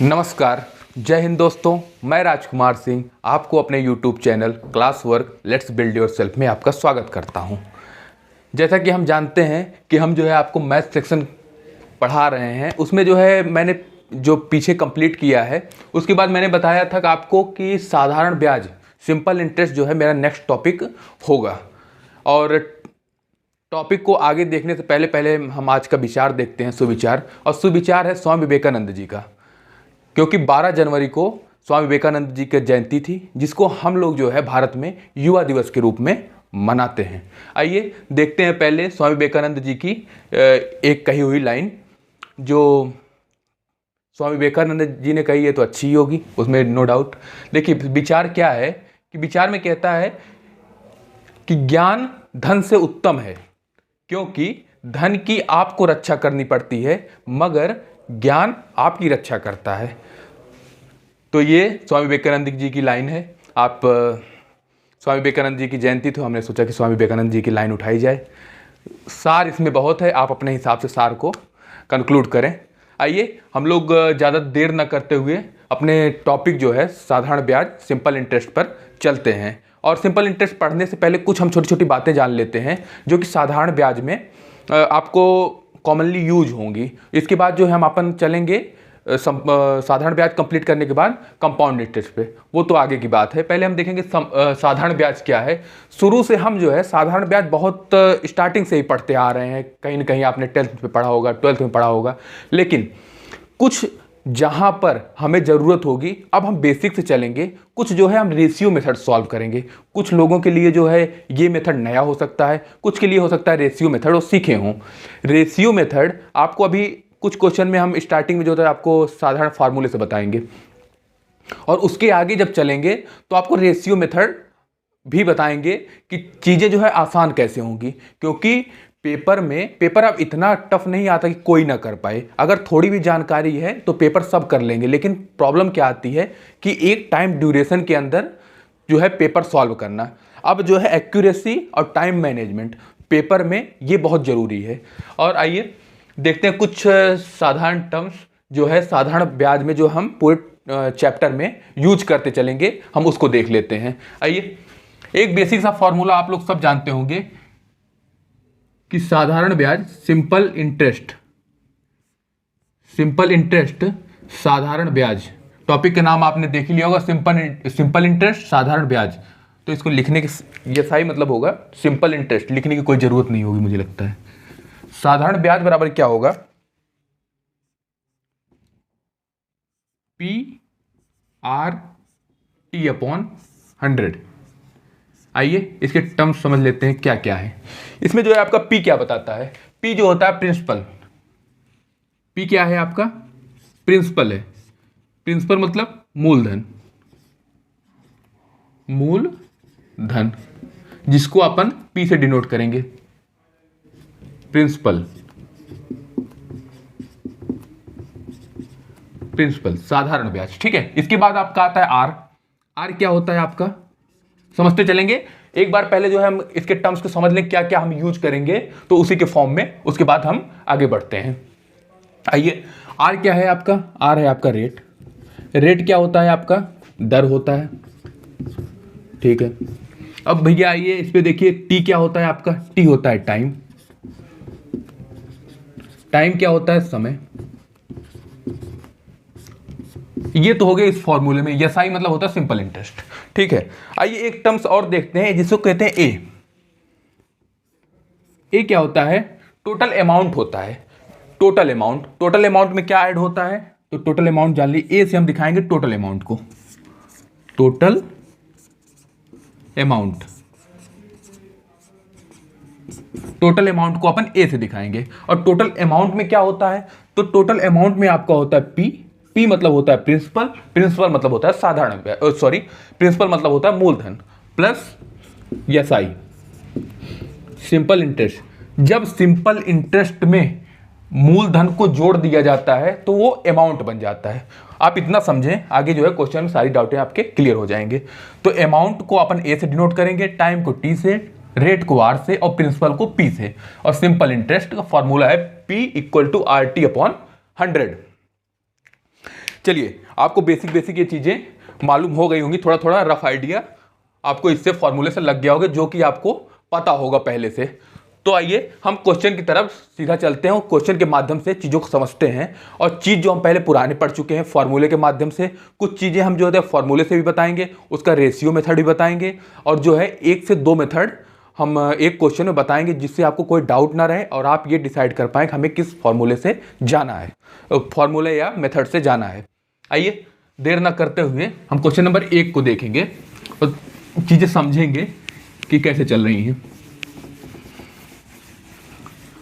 नमस्कार, जय हिंद दोस्तों। मैं राजकुमार सिंह आपको अपने YouTube channel class work let's build your self में आपका स्वागत करता हूं। जैसा कि हम जानते हैं कि हम जो है आपको मैथ सेक्शन पढ़ा रहे हैं, उसमें जो है मैंने जो पीछे कंप्लीट किया है उसके बाद मैंने बताया था कि आपको कि साधारण ब्याज सिंपल इंटरेस्ट जो है मेरा नेक्स्ट टॉपिक होगा। और टॉपिक को आगे देखने से पहले पहले हम आज का विचार देखते हैं, सुविचार। और सुविचार है स्वामी विवेकानंद जी का, क्योंकि 12 जनवरी को स्वामी विवेकानंद जी की जयंती थी, जिसको हम लोग जो है भारत में युवा दिवस के रूप में मनाते हैं। आइए देखते हैं पहले स्वामी विवेकानंद जी की एक कही हुई लाइन, जो स्वामी विवेकानंद जी ने कही है तो अच्छी ही होगी, उसमें नो डाउट। देखिए विचार क्या है कि विचार में कहता है कि ज्ञान धन से उत्तम है, क्योंकि धन की आपको रक्षा करनी पड़ती है मगर ज्ञान आपकी रक्षा करता है। तो ये स्वामी विवेकानंद जी की लाइन है। आप स्वामी विवेकानंद जी की जयंती, तो हमने सोचा कि स्वामी विवेकानंद जी की लाइन उठाई जाए। सार इसमें बहुत है, आप अपने हिसाब से सार को कंक्लूड करें। आइए हम लोग ज़्यादा देर न करते हुए अपने टॉपिक जो है साधारण ब्याज सिंपल इंटरेस्ट पर चलते हैं। और सिंपल इंटरेस्ट पढ़ने से पहले कुछ हम छोटी छोटी बातें जान लेते हैं जो कि साधारण ब्याज में आपको कॉमनली यूज होंगी। इसके बाद जो है हम अपन चलेंगे साधारण ब्याज कंप्लीट करने के बाद कंपाउंड इंटरेस्ट पे, वो तो आगे की बात है। पहले हम देखेंगे साधारण ब्याज क्या है। शुरू से हम जो है साधारण ब्याज बहुत स्टार्टिंग से ही पढ़ते आ रहे हैं, कहीं ना कहीं आपने 10th में पढ़ा होगा, 12th में पढ़ा होगा। लेकिन कुछ जहाँ पर हमें ज़रूरत होगी, अब हम बेसिक से चलेंगे। कुछ जो है हम रेशियो मेथड सॉल्व करेंगे। कुछ लोगों के लिए जो है ये मेथड नया हो सकता है, कुछ के लिए हो सकता है रेशियो मेथड वो सीखे हों। रेशियो मेथड आपको अभी कुछ क्वेश्चन में हम स्टार्टिंग में जो है आपको साधारण फार्मूले से बताएंगे, और उसके आगे जब चलेंगे तो आपको रेशियो मेथड भी बताएंगे कि चीज़ें जो है आसान कैसे होंगी। क्योंकि पेपर अब इतना टफ नहीं आता कि कोई ना कर पाए। अगर थोड़ी भी जानकारी है तो पेपर सब कर लेंगे, लेकिन प्रॉब्लम क्या आती है कि एक टाइम ड्यूरेशन के अंदर जो है पेपर सॉल्व करना। अब जो है एक्यूरेसी और टाइम मैनेजमेंट पेपर में ये बहुत ज़रूरी है। और आइए देखते हैं कुछ साधारण टर्म्स जो है साधारण ब्याज में जो हम पूरे चैप्टर में यूज करते चलेंगे, हम उसको देख लेते हैं। आइए, एक बेसिक सा फॉर्मूला आप लोग सब जानते होंगे कि साधारण ब्याज सिंपल इंटरेस्ट साधारण ब्याज, टॉपिक का नाम आपने देख लिया होगा, सिंपल इंटरेस्ट साधारण ब्याज। तो इसको लिखने के ये सही मतलब होगा सिंपल इंटरेस्ट, लिखने की कोई जरूरत नहीं होगी मुझे लगता है। साधारण ब्याज बराबर क्या होगा, P/R/T/100। आइए इसके टर्म्स समझ लेते हैं क्या क्या है। इसमें जो है आपका P क्या बताता है। P जो होता है प्रिंसिपल। P क्या है आपका, प्रिंसिपल है। प्रिंसिपल मतलब मूलधन, जिसको अपन P से डिनोट करेंगे, प्रिंसिपल साधारण ब्याज। ठीक है, इसके बाद आपका आता है R क्या होता है आपका, समझते चलेंगे। एक बार पहले जो है हम इसके टर्म्स को समझ लें क्या क्या हम यूज करेंगे, तो उसी के फॉर्म में उसके बाद हम आगे बढ़ते हैं। आइए, R क्या है आपका, R है आपका रेट क्या होता है आपका, दर होता है। ठीक है, अब भैया आइए इस पे देखिए T क्या होता है आपका, T होता है टाइम क्या होता है, समय। ये तो हो गया इस फॉर्मूले में। SI मतलब होता है सिंपल इंटरेस्ट। ठीक है, आइए एक टर्म्स और देखते हैं जिसको कहते हैं ए क्या होता है, टोटल अमाउंट होता है। टोटल अमाउंट में क्या ऐड होता है, तो टोटल अमाउंट जान ली। ए से हम दिखाएंगे टोटल अमाउंट को, टोटल अमाउंट को अपन ए से दिखाएंगे। और टोटल अमाउंट में क्या होता है, तो टोटल अमाउंट में आपका होता है P मतलब होता है प्रिंसिपल मतलब होता है प्रिंसिपल मतलब होता है मूलधन, प्लस SI सिंपल इंटरेस्ट। जब सिंपल इंटरेस्ट में मूलधन को जोड़ दिया जाता है तो वो अमाउंट बन जाता है। आप इतना समझें, आगे जो है क्वेश्चन में सारी डाउटें आपके क्लियर हो जाएंगे। तो अमाउंट को अपन ए से डिनोट करेंगे, टाइम को टी से, रेट को आर से और प्रिंसिपल को पी से। और सिंपल इंटरेस्ट का फॉर्मूला है P = RT/100। चलिए, आपको बेसिक बेसिक ये चीज़ें मालूम हो गई होंगी, थोड़ा थोड़ा रफ आइडिया आपको इससे फॉर्मूले से लग गया होगा, जो कि आपको पता होगा पहले से। तो आइए हम क्वेश्चन की तरफ सीधा चलते हैं और क्वेश्चन के माध्यम से चीज़ों को समझते हैं। और चीज़ जो हम पहले पुराने पढ़ चुके हैं फॉर्मूले के माध्यम से, कुछ चीज़ें हम जो है फॉर्मूले से भी बताएंगे, उसका रेशियो मेथड भी बताएंगे, और जो है 1 से 2 मेथड हम एक क्वेश्चन में बताएंगे, जिससे आपको कोई डाउट ना रहे और आप ये डिसाइड कर पाएँ कि हमें किस फॉर्मूले से जाना है, फॉर्मूले या मेथड से जाना है। आइए देर ना करते हुए हम क्वेश्चन नंबर 1 को देखेंगे और चीज़ें समझेंगे कि कैसे चल रही हैं।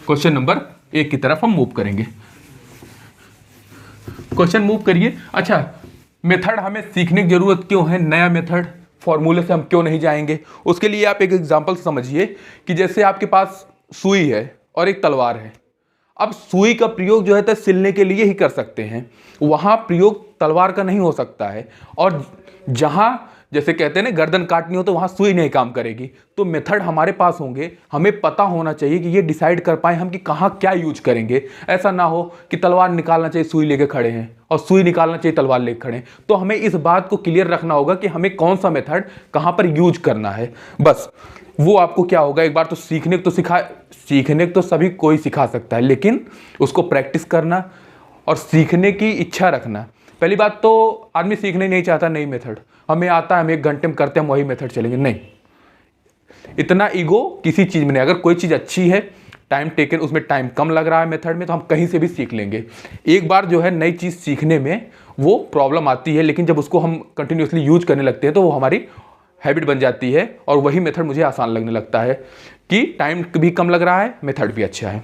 क्वेश्चन नंबर 1 की तरफ हम मूव करेंगे। क्वेश्चन मूव करिए। अच्छा, मेथड हमें सीखने की जरूरत क्यों है? नया मेथड, फॉर्मूले से हम क्यों नहीं जाएंगे? उसके लिए आप एक एग्जांपल समझिए कि जैसे आपके पास सुई है और एक तलवार है। अब सुई का प्रयोग जो है तो सिलने के लिए ही कर सकते हैं, वहां प्रयोग तलवार का नहीं हो सकता है। और जहां जैसे कहते हैं ना गर्दन काटनी हो तो वहां सुई नहीं काम करेगी। तो मेथड हमारे पास होंगे, हमें पता होना चाहिए कि ये डिसाइड कर पाए हम कि कहाँ क्या यूज करेंगे। ऐसा ना हो कि तलवार निकालना चाहिए सुई लेके खड़े हैं और सुई निकालना चाहिए तलवार लेके खड़े हैं। तो हमें इस बात को क्लियर रखना होगा कि हमें कौन सा मेथड कहाँ पर यूज करना है। बस वो आपको क्या होगा, एक बार तो सीखने तो सभी कोई सिखा सकता है, लेकिन उसको प्रैक्टिस करना और सीखने की इच्छा रखना। पहली बात तो आदमी सीखने नहीं चाहता नई मेथड, हमें आता है हम 1 घंटे में करते हैं, हम वही मेथड चलेंगे, नहीं। इतना ईगो किसी चीज़ में नहीं। अगर कोई चीज़ अच्छी है, टाइम टेकन, उसमें टाइम कम लग रहा है मेथड में, तो हम कहीं से भी सीख लेंगे। एक बार जो है नई चीज़ सीखने में वो प्रॉब्लम आती है, लेकिन जब उसको हम कंटिन्यूसली यूज करने लगते हैं तो वो हमारी हैबिट बन जाती है और वही मेथड मुझे आसान लगने लगता है कि टाइम भी कम लग रहा है, मेथड भी अच्छा है।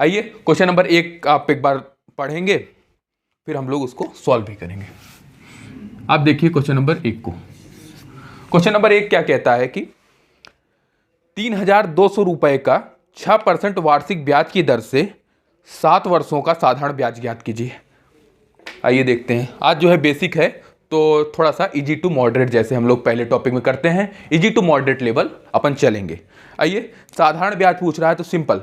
आइए क्वेश्चन नंबर 1 आप एक बार पढ़ेंगे, फिर हम लोग उसको सॉल्व भी करेंगे। आप देखिए क्वेश्चन नंबर 1 को। क्वेश्चन नंबर 1 क्या कहता है कि 3,200 रुपए का 6% वार्षिक ब्याज की दर से 7 वर्षों का साधारण ब्याज ज्ञात कीजिए। आइए देखते हैं। आज जो है बेसिक है, तो थोड़ा सा इजी टू मॉडरेट, जैसे हम लोग पहले टॉपिक में करते हैं, इजी टू मॉडरेट लेवल अपन चलेंगे। आइए, साधारण ब्याज पूछ रहा है तो simple,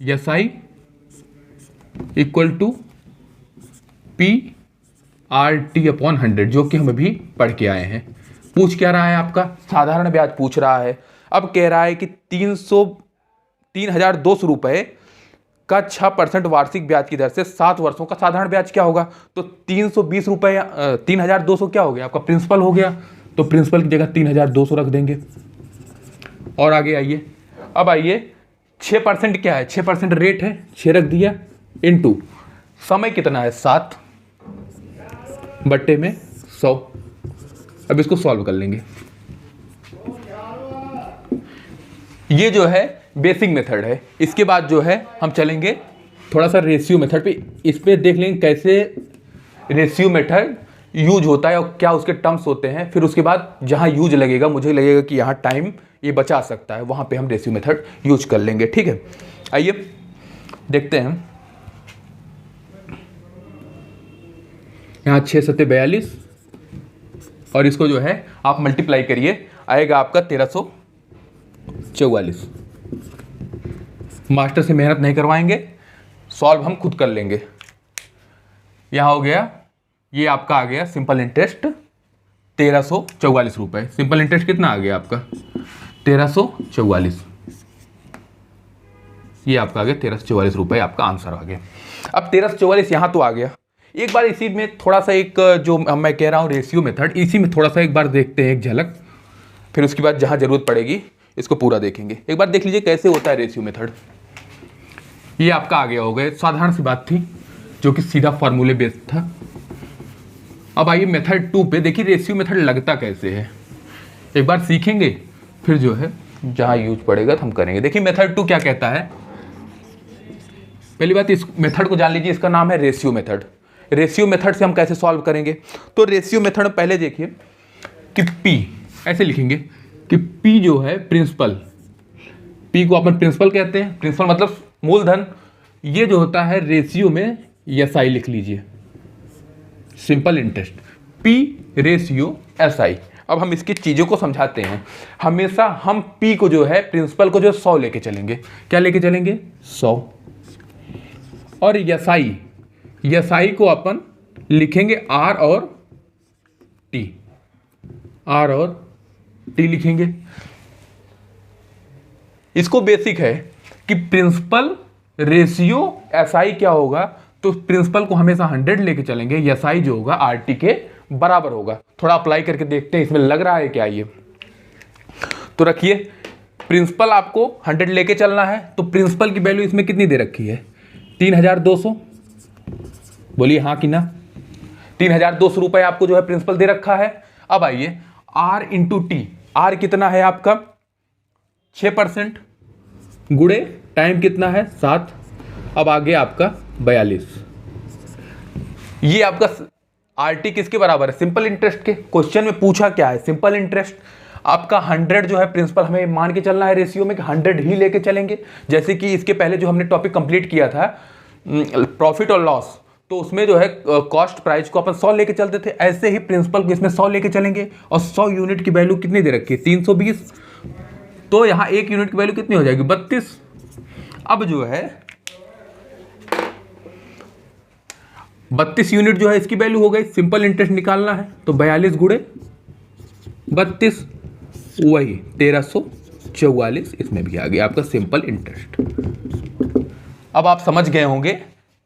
SI equal to PRT/100, जो कि हम अभी पढ़ के आए हैं। पूछ क्या रहा है? आपका साधारण ब्याज पूछ रहा है। अब कह रहा है कि 3,200 रुपए का 6% वार्षिक ब्याज की दर से 7 वर्षों का साधारण ब्याज क्या होगा? तो 320 रुपए, 3,200 क्या हो गया? आपका प्रिंसिपल हो गया, तो प्रिंसिपल की जगह 3,200 रख देंगे। और आगे आइए, अब आइए 6% क्या है? 6% रेट है, 6 रख दिया, इनटू समय कितना है? 7 बट्टे में 100। अब इसको सॉल्व कर लेंगे। ये जो है बेसिक मेथड है। इसके बाद जो है हम चलेंगे थोड़ा सा रेशियो मेथड पे। इस पे देख लेंगे कैसे रेशियो मेथड यूज होता है और क्या उसके टर्म्स होते हैं। फिर उसके बाद जहां यूज लगेगा, मुझे लगेगा कि यहाँ टाइम ये बचा सकता है, वहां पे हम रेशियो मेथड यूज कर लेंगे। ठीक है, आइए देखते हैं। यहाँ 6 7 42 और इसको जो है आप मल्टीप्लाई करिए, आएगा आपका 1344। मास्टर से मेहनत नहीं करवाएंगे, सॉल्व हम खुद कर लेंगे। यहाँ हो गया, ये आपका आ गया सिंपल इंटरेस्ट 1344 रुपए। सिंपल इंटरेस्ट कितना आ गया आपका? 1344। ये आपका आ गया 1344 रुपए, आपका आंसर आ गया। अब 1344 यहाँ तो आ गया। एक बार इसी में थोड़ा सा एक जो मैं कह रहा हूँ रेशियो मेथड, इसी में थोड़ा सा एक बार देखते हैं एक झलक, फिर उसके बाद जहाँ जरूरत पड़ेगी इसको पूरा देखेंगे। एक बार देख लीजिए कैसे होता है रेशियो मेथड। ये आपका आ गया, हो गया, साधारण सी बात थी जो कि सीधा फॉर्मूले बेस्ड था। अब आइए मेथड 2 पे। देखिए रेशियो मेथड लगता कैसे है, एक बार सीखेंगे, फिर जो है जहाँ यूज पड़ेगा तो हम करेंगे। देखिए मेथड 2 क्या कहता है। पहली बात, इस मेथड को जान लीजिए, इसका नाम है रेशियो मेथड। रेशियो मेथड से हम कैसे सॉल्व करेंगे? तो रेशियो मेथड में पहले देखिए कि P ऐसे लिखेंगे कि P जो है प्रिंसिपल, P को अपन प्रिंसिपल कहते हैं, प्रिंसिपल मतलब मूलधन। ये जो होता है रेशियो में SI लिख लीजिए, simple interest, P ratio SI। अब हम इसकी चीज़ों को समझाते हैं। हमेशा हम P को जो है प्रिंसिपल को जो 100 लेके चलेंगे। क्या लेके चलेंगे? 100। और SI एसआई को अपन लिखेंगे आर और टी लिखेंगे। इसको बेसिक है कि प्रिंसिपल रेशियो एसआई क्या होगा, तो प्रिंसिपल को हमेशा 100 लेके चलेंगे, एसआई जो होगा आरटी के बराबर होगा। थोड़ा अप्लाई करके देखते हैं इसमें लग रहा है क्या ये। तो रखिए प्रिंसिपल आपको 100 लेके चलना है, तो प्रिंसिपल की वैल्यू इसमें कितनी दे रखी है 3200, बोलिए हाँ कि ना। 3200 रुपए आपको जो है प्रिंसिपल दे रखा है। अब आइए आर इंटू टी, आर कितना है आपका 6% गुड़े टाइम कितना है 7, अब आगे आपका 42। ये आपका आरटी किसके बराबर है, सिंपल इंटरेस्ट के। क्वेश्चन में पूछा क्या है, सिंपल इंटरेस्ट। आपका 100 जो है प्रिंसिपल हमें मान के चलना है रेशियो में कि 100 ही लेके चलेंगे। जैसे कि इसके पहले जो हमने टॉपिक कंप्लीट किया था प्रॉफिट और लॉस, तो उसमें जो है कॉस्ट प्राइस को अपन 100 लेके चलते थे, ऐसे ही प्रिंसिपल को इसमें 100 लेके चलेंगे। और 100 यूनिट की वैल्यू कितनी दे रखी है 320, तो यहाँ 1 यूनिट की वैल्यू कितनी हो जाएगी 32। अब जो है 32 यूनिट जो है इसकी वैल्यू हो गई, सिंपल इंटरेस्ट निकालना है तो 42 गुणे 32 वही 1344, इसमें भी आ गया आपका सिंपल इंटरेस्ट। अब आप समझ गए होंगे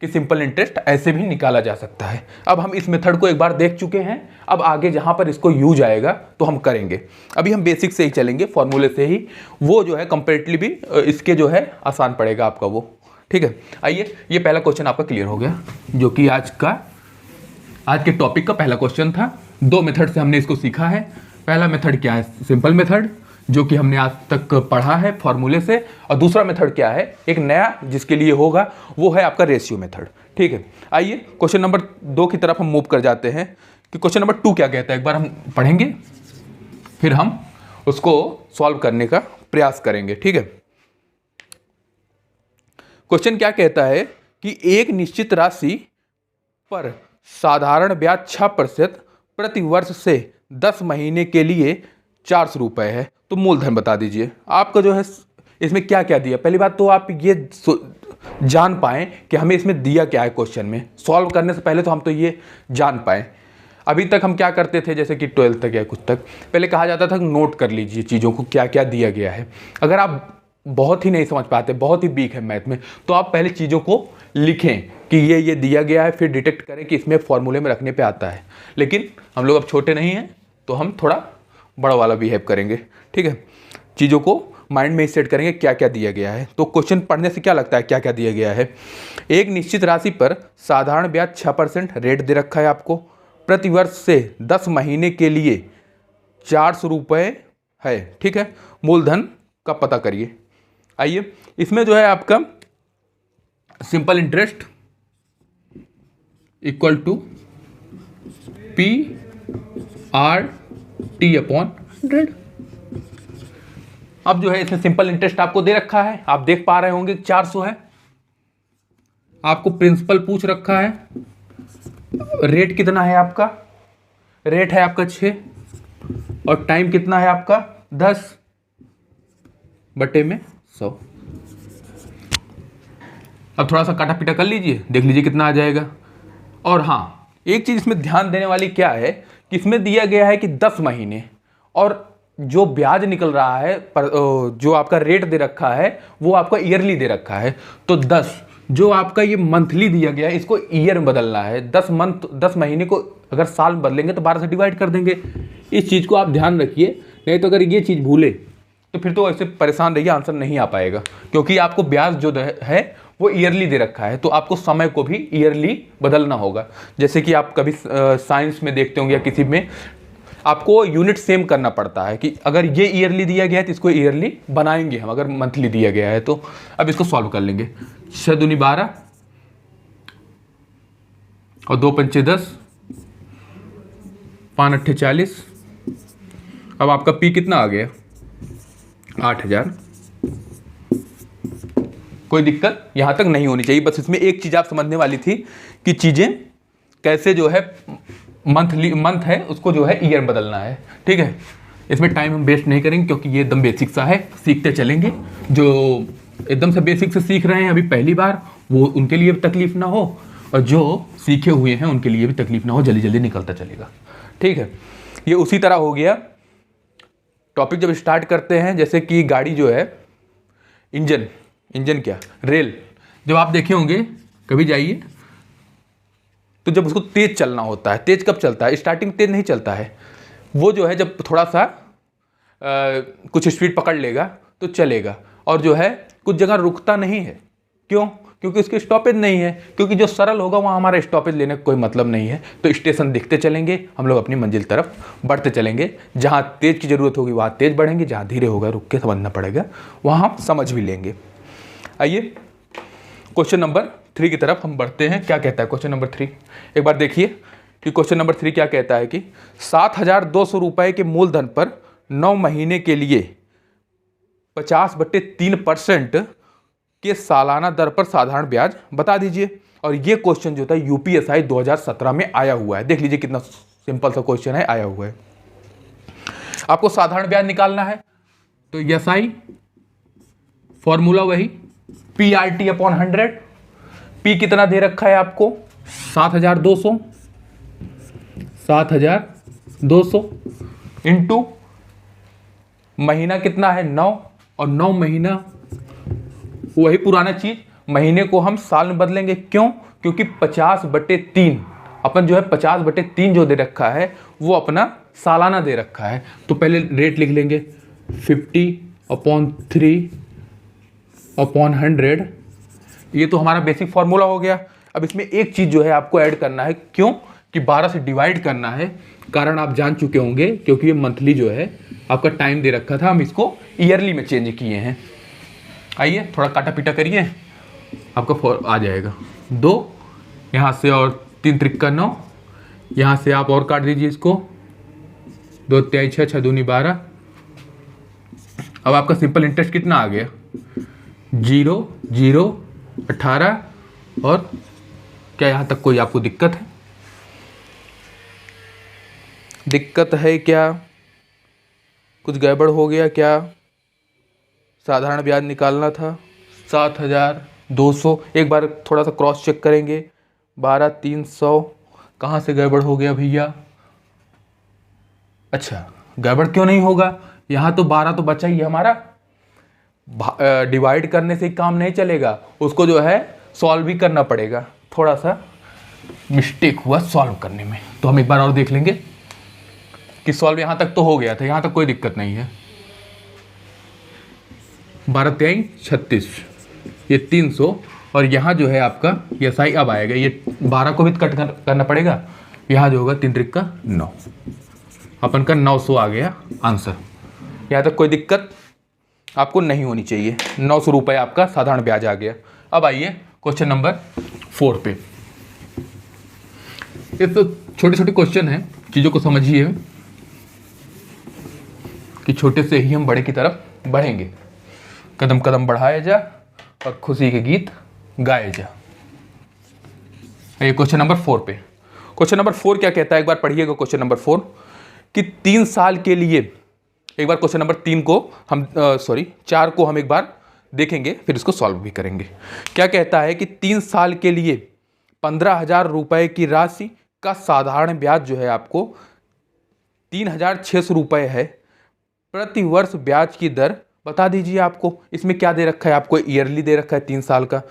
कि सिंपल इंटरेस्ट ऐसे भी निकाला जा सकता है। अब हम इस मेथड को एक बार देख चुके हैं, अब आगे जहां पर इसको यूज आएगा तो हम करेंगे। अभी हम बेसिक से ही चलेंगे, फॉर्मूले से ही, वो जो है कंपैरेटिवली भी इसके जो है आसान पड़ेगा आपका वो। ठीक है, आइए ये पहला क्वेश्चन आपका क्लियर हो गया, जो कि आज के टॉपिक का पहला क्वेश्चन था। 2 मेथड से हमने इसको सीखा है। पहला मेथड क्या है, सिंपल मेथड, जो कि हमने आज तक पढ़ा है फॉर्मूले से, और दूसरा मेथड क्या है एक नया जिसके लिए होगा, वो है आपका रेशियो मेथड। ठीक है, आइए क्वेश्चन नंबर 2 की तरफ हम मूव कर जाते हैं कि क्वेश्चन नंबर 2 क्या कहता है, एक बार हम पढ़ेंगे फिर हम उसको सॉल्व करने का प्रयास करेंगे। ठीक है, क्वेश्चन क्या कहता है कि एक निश्चित राशि पर साधारण ब्याज 6% प्रति वर्ष से 10 महीने के लिए 400 रुपये है, तो मूलधन बता दीजिए। आपका जो है इसमें क्या क्या दिया, पहली बात तो आप ये जान पाएं कि हमें इसमें दिया क्या है। क्वेश्चन में सॉल्व करने से पहले तो हम तो ये जान पाएं। अभी तक हम क्या करते थे, जैसे कि 12th तक या कुछ तक पहले कहा जाता था नोट कर लीजिए चीज़ों को, क्या क्या दिया गया है। अगर आप बहुत ही नहीं समझ पाते, बहुत ही वीक है मैथ में, तो आप पहले चीज़ों को लिखें कि ये दिया गया है, फिर डिटेक्ट करें कि इसमें फॉर्मूले में रखने पे आता है। लेकिन हम लोग अब छोटे नहीं हैं, तो हम थोड़ा बड़ा वाला बिहेव करेंगे। ठीक है, चीज़ों को माइंड में ही सेट करेंगे क्या क्या दिया गया है। तो क्वेश्चन पढ़ने से क्या लगता है क्या क्या दिया गया है। एक निश्चित राशि पर साधारण ब्याज 6% रेट दे रखा है आपको, प्रति वर्ष से 10 महीने के लिए 400 रुपये है। ठीक है, मूलधन का पता करिए। आइए इसमें जो है आपका simple interest equal to P/R/T/100। अब जो है इसमें सिंपल इंटरेस्ट आपको दे रखा है, आप देख पा रहे होंगे 400 है। आपको प्रिंसिपल पूछ रखा है, रेट कितना है आपका, रेट है आपका 6 और टाइम कितना है आपका 10/100। अब थोड़ा सा काटा पीटा कर लीजिए, देख लीजिए कितना आ जाएगा। और हाँ, एक चीज़ इसमें ध्यान देने वाली क्या है कि इसमें दिया गया है कि 10 महीने, और जो ब्याज निकल रहा है पर जो आपका रेट दे रखा है वो आपका ईयरली दे रखा है। तो 10 जो आपका ये मंथली दिया गया है, इसको ईयर में बदलना है। 10 महीने को अगर साल में बदलेंगे तो 12 से डिवाइड कर देंगे। इस चीज़ को आप ध्यान रखिए, नहीं तो अगर ये चीज़ भूले तो फिर तो ऐसे परेशान रहिए, आंसर नहीं आ पाएगा। क्योंकि आपको ब्याज जो है वो ईयरली दे रखा है, तो आपको समय को भी ईयरली बदलना होगा। जैसे कि आप कभी साइंस में देखते होंगे या किसी में, आपको यूनिट सेम करना पड़ता है कि अगर ये ईयरली दिया गया है तो इसको ईयरली बनाएंगे हम, अगर मंथली दिया गया है तो। अब इसको सॉल्व कर लेंगे। 6 दूनी 12 और 2 पंचे 10, 5 अट्ठे 40। अब आपका पी कितना आ गया 8000। कोई दिक्कत यहां तक नहीं होनी चाहिए। बस इसमें एक चीज आप समझने वाली थी कि चीजें कैसे जो है मंथ है उसको जो है ईयर बदलना है। ठीक है, इसमें टाइम हम वेस्ट नहीं करेंगे क्योंकि ये एकदम बेसिक सा है, सीखते चलेंगे। जो एकदम से बेसिक से सीख रहे हैं अभी पहली बार, वो उनके लिए तकलीफ ना हो, और जो सीखे हुए हैं उनके लिए भी तकलीफ ना हो, जल्दी जल्दी निकलता चलेगा। ठीक है, ये उसी तरह हो गया। टॉपिक जब स्टार्ट करते हैं, जैसे कि गाड़ी जो है, इंजन क्या, रेल, जब आप देखे होंगे कभी जाइए तो जब उसको तेज चलना होता है, तेज कब चलता है, स्टार्टिंग तेज नहीं चलता है, वो जो है जब थोड़ा सा कुछ स्पीड पकड़ लेगा तो चलेगा, और जो है कुछ जगह रुकता नहीं है। क्यों? क्योंकि उसकी स्टॉपेज नहीं है, क्योंकि जो सरल होगा वहाँ हमारा स्टॉपेज लेने का कोई मतलब नहीं है। तो स्टेशन दिखते चलेंगे, हम लोग अपनी मंजिल तरफ बढ़ते चलेंगे। जहाँ तेज़ की ज़रूरत होगी वहाँ तेज़ बढ़ेंगे, जहाँ धीरे होगा रुक के समझना पड़ेगा वहाँ हम समझ भी लेंगे। आइए क्वेश्चन नंबर 3 की तरफ हम बढ़ते हैं। क्या कहता है क्वेश्चन नंबर 3? एक बार देखिए कि क्वेश्चन नंबर 3 क्या कहता है कि 7,200 रुपये के मूलधन पर 9 महीने के लिए 50/3% के सालाना दर पर साधारण ब्याज बता दीजिए। और ये क्वेश्चन जो था यूपीएसआई 2017 में आया हुआ है। देख लीजिए कितना सिंपल सा क्वेश्चन है, आया हुआ है। आपको साधारण ब्याज निकालना है तो एसआई फॉर्मूला वही PRT/100। पी कितना दे रखा है आपको? 7,200 इंटू महीना कितना है? 9, और 9 महीना वही पुराना चीज, महीने को हम साल में बदलेंगे। क्यों? क्योंकि 50/3 अपन जो है 50/3 जो दे रखा है वो अपना सालाना दे रखा है। तो पहले रेट लिख लेंगे 50/3/100। ये तो हमारा बेसिक फॉर्मूला हो गया। अब इसमें एक चीज जो है आपको ऐड करना है। क्यों? कि 12 से डिवाइड करना है। कारण आप जान चुके होंगे, क्योंकि ये मंथली जो है आपका टाइम दे रखा था, हम इसको ईयरली में चेंज किए हैं। आइए थोड़ा काटा पीटा करिए, आपका आ जाएगा 2 यहाँ से, और 3 त्रिक्का 9, यहाँ से आप और काट दीजिए इसको, 2 तिहाई 6, 6 दूनी 12। अब आपका सिंपल इंटरेस्ट कितना आ गया? 0, 0, 18। और क्या यहाँ तक कोई आपको दिक्कत है? दिक्कत है क्या? कुछ गड़बड़ हो गया क्या? साधारण ब्याज निकालना था 7,200। एक बार थोड़ा सा क्रॉस चेक करेंगे। 12,300 कहाँ से गड़बड़ हो गया भैया? अच्छा, गड़बड़ क्यों नहीं होगा? यहाँ तो 12 तो बचा ही है हमारा। डिवाइड करने से काम नहीं चलेगा, उसको जो है सॉल्व भी करना पड़ेगा। थोड़ा सा मिस्टेक हुआ सॉल्व करने में, तो हम एक बार और देख लेंगे कि सॉल्व यहाँ तक तो हो गया था, यहाँ तक कोई दिक्कत नहीं है। 12 तिहाई 36, ये 300, और यहाँ जो है आपका ये SI अब आएगा। ये 12 को भी कट करना पड़ेगा। यहाँ जो होगा 3 त्रिक्का 9, अपन का 900 आ गया आंसर। यहाँ तक कोई दिक्कत आपको नहीं होनी चाहिए। 900 रुपये आपका साधारण ब्याज आ गया। अब आइए क्वेश्चन नंबर 4 पे। ये तो छोटे छोटे क्वेश्चन हैं, चीज़ों को समझिए कि छोटे से ही हम बड़े की तरफ बढ़ेंगे। कदम कदम बढ़ाया जा और खुशी के गीत गाए जा। ये क्वेश्चन नंबर 4 पे। क्वेश्चन नंबर 4 क्या कहता है, एक बार पढ़िएगा क्वेश्चन नंबर 4 कि 3 साल के लिए, एक बार क्वेश्चन नंबर 3 को हम 4 को हम एक बार देखेंगे, फिर इसको सॉल्व भी करेंगे। क्या कहता है कि 3 साल के लिए 15,000 रुपये की राशि का साधारण ब्याज जो है आपको 3,600 रुपये है। प्रति वर्ष ब्याज की दर बता दीजिए। आपको इसमें क्या दे रखा है? आपको ईयरली दे रखा है 3 साल का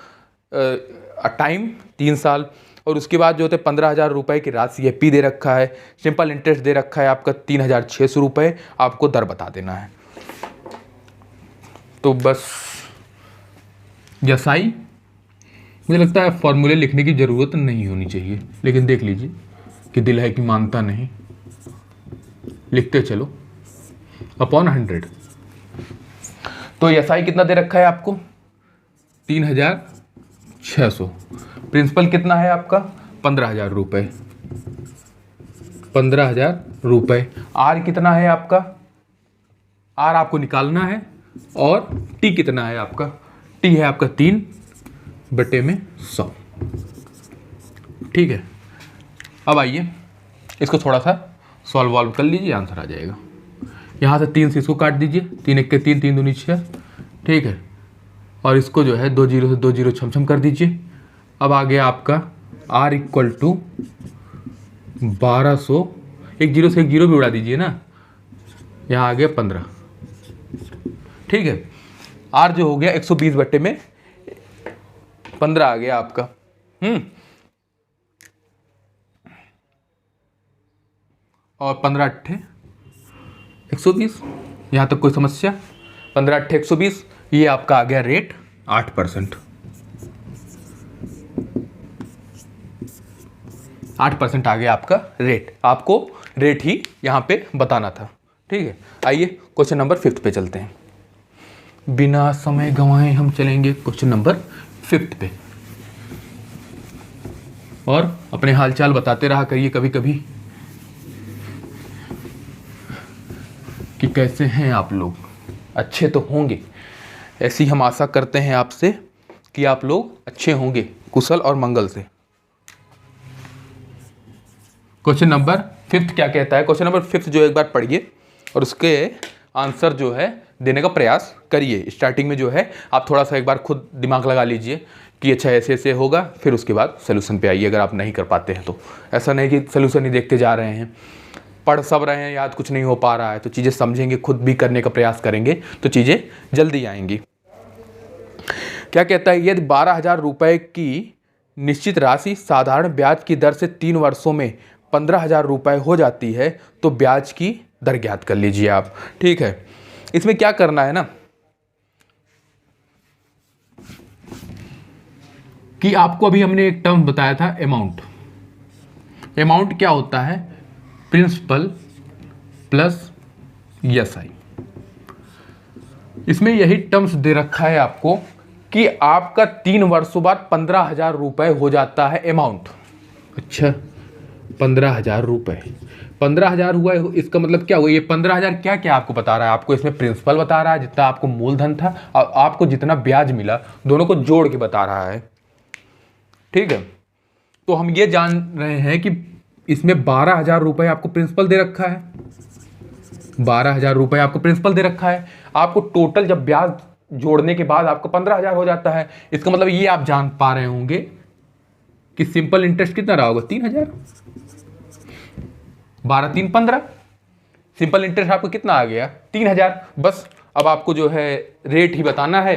टाइम, 3 साल, और उसके बाद जो होते 15,000 रुपये की राशि है, P दे रखा है, सिंपल इंटरेस्ट दे रखा है आपका 3,600 रुपये। आपको दर बता देना है। तो बस यसाई, मुझे लगता है फॉर्मूले लिखने की ज़रूरत नहीं होनी चाहिए, लेकिन देख लीजिए कि दिल है कि मानता नहीं, लिखते चलो अपॉन 100। तो एसआई कितना दे रखा है आपको? 3,600। प्रिंसिपल कितना है आपका? 15,000 रुपये। 15,000 रुपये। आर कितना है आपका? आर आपको निकालना है। और टी कितना है आपका? टी है आपका 3/100। ठीक है। अब आइए इसको थोड़ा सा सॉल्व वॉल्व कर लीजिए, आंसर आ जाएगा। यहाँ से 3 से इसको काट दीजिए, 3 1 के 3, 3 दूनी 6। ठीक है। और इसको जो है 2 0 से 2 0 छम छम कर दीजिए। अब आ गया आपका R इक्वल टू 1200, एक जीरो से एक जीरो भी उड़ा दीजिए ना, यहाँ आ गया 15। ठीक है, R जो हो गया 120 बट्टे में 15 आ गया आपका। और 15 अट्ठे 120, यहाँ तक कोई समस्या? 15 अट्ठे 120, ये आपका आ गया रेट 8%। 8% आ गया आपका रेट। आपको रेट ही यहाँ पे बताना था। ठीक है, आइए क्वेश्चन नंबर 5 पे चलते हैं। बिना समय गंवाए हम चलेंगे क्वेश्चन नंबर 5 पे, और अपने हालचाल बताते रहा करिए कभी कभी कि कैसे हैं आप लोग। अच्छे तो होंगे, ऐसी हम आशा करते हैं आपसे कि आप लोग अच्छे होंगे, कुशल और मंगल से। क्वेश्चन नंबर 5 क्या कहता है? क्वेश्चन नंबर 5 जो एक बार पढ़िए और उसके आंसर जो है देने का प्रयास करिए। स्टार्टिंग में जो है आप थोड़ा सा एक बार खुद दिमाग लगा लीजिए कि अच्छा ऐसे ऐसे होगा, फिर उसके बाद सोल्यूशन पे आइए अगर आप नहीं कर पाते हैं तो। ऐसा नहीं कि सोल्यूशन ही देखते जा रहे हैं, पढ़ सब रहे हैं, याद कुछ नहीं हो पा रहा है, तो चीज़ें समझेंगे, खुद भी करने का प्रयास करेंगे तो चीज़ें जल्दी आएंगी। क्या कहता है? यदि 12,000 रुपये की निश्चित राशि साधारण ब्याज की दर से 3 वर्षों में 15,000 रुपये हो जाती है तो ब्याज की दर ज्ञात कर लीजिए आप। ठीक है, इसमें क्या करना है ना कि आपको अभी हमने एक टर्म बताया था अमाउंट। अमाउंट क्या होता है? Principal plus ESI। इसमें यही टर्म्स दे रखा है आपको कि आपका 3 वर्षों बाद 15,000 रुपये हो जाता है अमाउंट। अच्छा, 15,000 रुपये, 15,000 हुआ, इसका मतलब क्या हुआ? ये 15,000 क्या क्या आपको बता रहा है? आपको इसमें प्रिंसिपल बता रहा है जितना आपको मूलधन था और आपको जितना ब्याज मिला, दोनों को जोड़ के बता रहा है। ठीक है, तो हम ये जान रहे हैं कि इसमें 12,000 रुपये आपको प्रिंसिपल दे रखा है, 12,000 रुपये आपको प्रिंसिपल दे रखा है। आपको टोटल जब ब्याज जोड़ने के बाद आपको 15,000 हो जाता है। इसका मतलब ये आप जान पा रहे होंगे कि सिंपल इंटरेस्ट कितना रहा होगा? 3,000। 12 3 15, सिंपल इंटरेस्ट आपको कितना आ गया? 3,000। बस अब आपको जो है रेट ही बताना है।